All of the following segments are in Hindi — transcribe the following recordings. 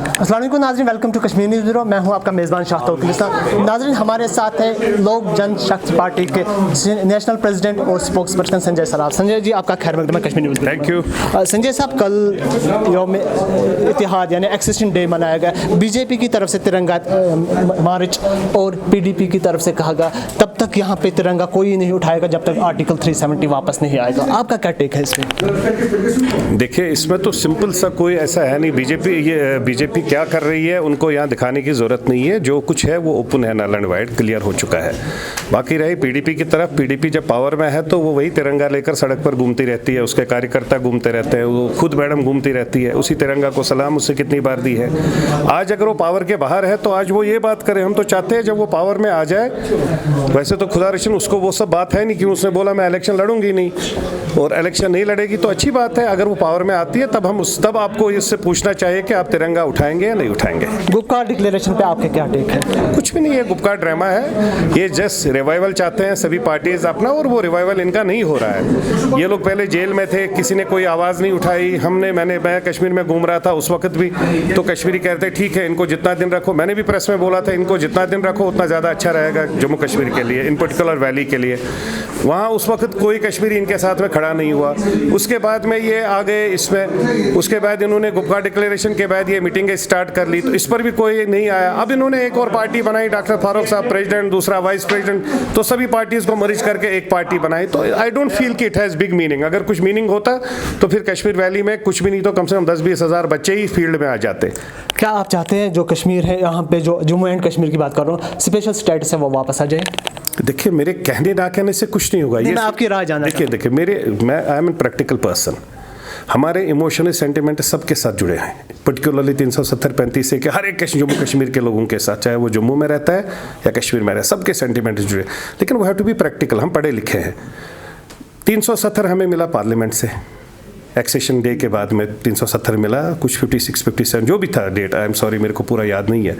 अस्सलाम वालेकुम नाज़रीन, welcome to Kashmir news bureau. मैं हूं आपका मेज़बान शाह तौकीर इस्लाम। नाज़रीन, हमारे साथ है लोक जनशक्ति पार्टी के नेशनल प्रेसिडेंट और स्पोक्स पर्सन संजय सराफ। संजय जी, आपका खैर मकदम है Kashmir news bureau. Thank you. Sanjay साहब, कल यौम इत्तेहाद यानी एक्सिस्टेंट डे मनाया गया। बीजेपी की तरफ से तिरंगा मार्च और पीडीपी की तरफ से कहा गया तब तक यहाँ पे तिरंगा कोई नहीं उठाएगा जब तक आर्टिकल 370 वापस नहीं आएगा। आपका क्या टेक है इसमें? देखिए, इसमें तो सिंपल सा कोई ऐसा है नहीं। बीजेपी क्या कर रही है उनको यहाँ दिखाने की ज़रूरत नहीं है। जो कुछ है वो ओपन है, नल एंड वाइड क्लियर हो चुका है। बाकी रही पीडीपी की तरफ, पीडीपी जब पावर में है तो वो वही तिरंगा लेकर सड़क पर घूमती रहती है, उसके कार्यकर्ता घूमते रहते हैं, वो खुद मैडम घूमती रहती है, उसी तिरंगा को सलाम उससे कितनी बार दी है। आज अगर वो पावर के बाहर है तो आज वो ये बात करे। हम तो चाहते हैं जब वो पावर में आ जाए, वैसे तो खुदा रशीन उसको वो सब बात है नहीं कि उसने बोला मैं इलेक्शन लड़ूंगी नहीं, और इलेक्शन नहीं लड़ेगी तो अच्छी बात है। अगर वो पावर में आती है तब आपको इससे पूछना चाहिए कि आप तिरंगा उठाएंगे या नहीं उठाएंगे। गुपकार डिक्लेरेशन पे आपके क्या टेक है? कुछ भी नहीं है, गुपकार ड्रामा है। ये जस्ट रिवाइवल चाहते हैं सभी पार्टीज अपना, और वो रिवाइवल इनका नहीं हो रहा है। ये लोग पहले जेल में थे, किसी ने कोई आवाज़ नहीं उठाई। मैं कश्मीर में घूम रहा था उस वक्त भी, तो कश्मीरी कहते ठीक है इनको जितना दिन रखो। मैंने भी प्रेस में बोला था इनको जितना दिन रखो उतना ज़्यादा अच्छा रहेगा जम्मू कश्मीर के लिए, इन पर्टिकुलर वैली के लिए। वहाँ उस वक्त कोई कश्मीरी इनके साथ में खड़ा नहीं हुआ। उसके बाद में ये आ गए इसमें, उसके बाद इन्होंने गुपकार डिक्लेरेशन के बाद ये मीटिंगें स्टार्ट कर ली, तो इस पर भी कोई नहीं आया। अब इन्होंने एक और पार्टी बनाई, डॉक्टर फारूक साहब प्रेसिडेंट, दूसरा वाइस प्रेसिडेंट, तो सभी पार्टीज़ को मर्ज करके एक पार्टी बनाई। तो आई डोंट फील कि इट हैज़ बिग मीनिंग। अगर कुछ मीनिंग होता तो फिर कश्मीर वैली में कुछ भी नहीं तो कम से कम 10-20 हज़ार बच्चे ही फील्ड में आ जाते। क्या आप चाहते हैं जो कश्मीर है यहाँ पे, जो जम्मू एंड कश्मीर की बात कर रहा हूँ, स्पेशल स्टेटस है वो वापस आ जाए? देखिए, मेरे कहने ना कहने से कुछ नहीं होगा। ये मैं आपकी राय जानना। देखिए मैं I am an practical person. हमारे इमोशनल सेंटिमेंट सबके साथ जुड़े हैं, पर्टिकुलरली 370-35 से कि हर एक जम्मू कश्मीर के लोगों के साथ, चाहे वो जम्मू में रहता है या कश्मीर में रहता है, सबके सेंटिमेंट जुड़े। लेकिन वो हैव टू बी प्रैक्टिकल। हम पढ़े लिखे हैं। 370 हमें मिला पार्लियामेंट से, एक्सेशन डे के बाद में 370 मिला, कुछ 56-57 जो भी था डेट, आई एम सॉरी मेरे को पूरा याद नहीं है,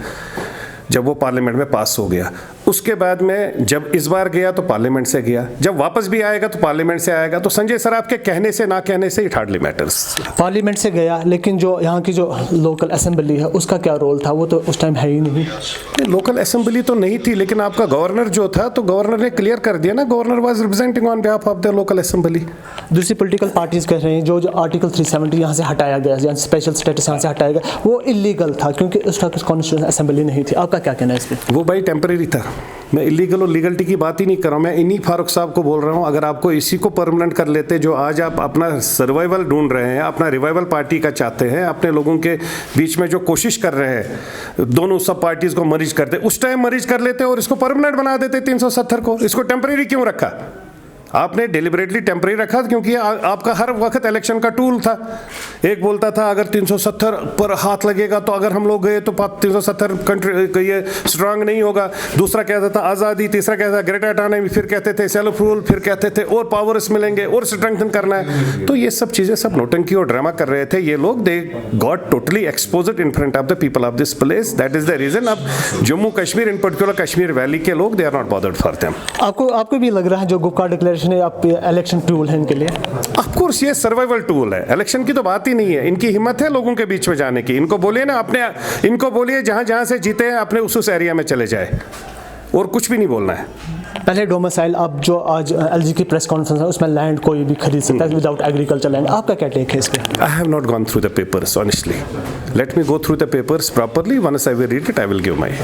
जब वो पार्लियामेंट में पास हो गया। उसके बाद में जब इस बार गया तो पार्लियामेंट से गया, जब वापस भी आएगा तो पार्लियामेंट से आएगा। तो संजय सराफ के कहने से ना कहने से इट हार्डली मैटर्स। पार्लियामेंट से गया, लेकिन जो यहाँ की जो लोकल असेंबली है उसका क्या रोल था? वो तो उस टाइम है ही नहीं। लोकल असेंबली तो नहीं थी, लेकिन आपका गवर्नर जो था तो गवर्नर ने क्लियर कर दिया ना, governor was representing on behalf of the local assembly. दूसरी पॉलिटिकल पार्टीज कह रहे हैं जो आर्टिकल 370 यहाँ से हटाया गया, स्पेशल स्टेटस यहाँ से हटाया गया, वो इलीगल था क्योंकि उस वक्त कॉन्स्टिट्यूशन असेंबली नहीं थी। आपका क्या कहना है इस पर? वो भाई टेम्परेरी था। मैं इलीगल और लीगलिटी की बात ही नहीं कर रहा हूँ, मैं इन्हीं फारूक साहब को बोल रहा हूँ। अगर आपको इसी को परमानेंट कर लेते, जो आज आप अपना सर्वाइवल ढूंढ रहे हैं, अपना रिवाइवल पार्टी का चाहते हैं, अपने लोगों के बीच में जो कोशिश कर रहे हैं दोनों सब पार्टीज को मर्ज करते, उस टाइम मर्ज कर लेते और इसको परमानेंट बना देते 370 को। इसको टेम्परेरी क्यों रखा? आपने डिलिबरेटली टेम्परेरी रखा क्योंकि आपका हर वक्त इलेक्शन का टूल था। एक बोलता था अगर 370 पर हाथ लगेगा तो अगर हम लोग गए तो 370 कंट्री ये स्ट्रांग नहीं होगा। दूसरा कहता था आज़ादी, तीसरा कहता था ग्रेटर ऑटोनॉमी, फिर कहते थे सेल्फ रूल, फिर कहते थे और पावर्स मिलेंगे और स्ट्रेंथन करना है। तो ये सब चीज़ें सब नोटंकी और ड्रामा कर रहे थे ये लोग। They got totally exposed in front of the people of this place. That is the reason. अब Jammu Kashmir in particular Kashmir valley के लोग they are not bothered for them. आपको भी लग रहा है जो गुपकार डिक्लेरेशन आप इलेक्शन टूल है इनके लिए? ऑफ कोर्स ये सर्वाइवल टूल है, इलेक्शन की तो बात ही नहीं है। इनकी हिम्मत है लोगों के बीच में जाने की। इनको बोलिए ना, इनको बोलिए जहां से जीते हैं अपने उस एरिया में चले जाए और कुछ भी नहीं बोलना है। पहले डोमिसाइल, अब जो आज एलजी की प्रेस कॉन्फ्रेंस है उसमें लैंड कोई भी खरीद सकता है विदाउट एग्रीकल्चर लैंड। आपका क्या टेक है इस पे? I have not gone through the papers honestly. Let me go through the papers properly. Once I will read it I will give my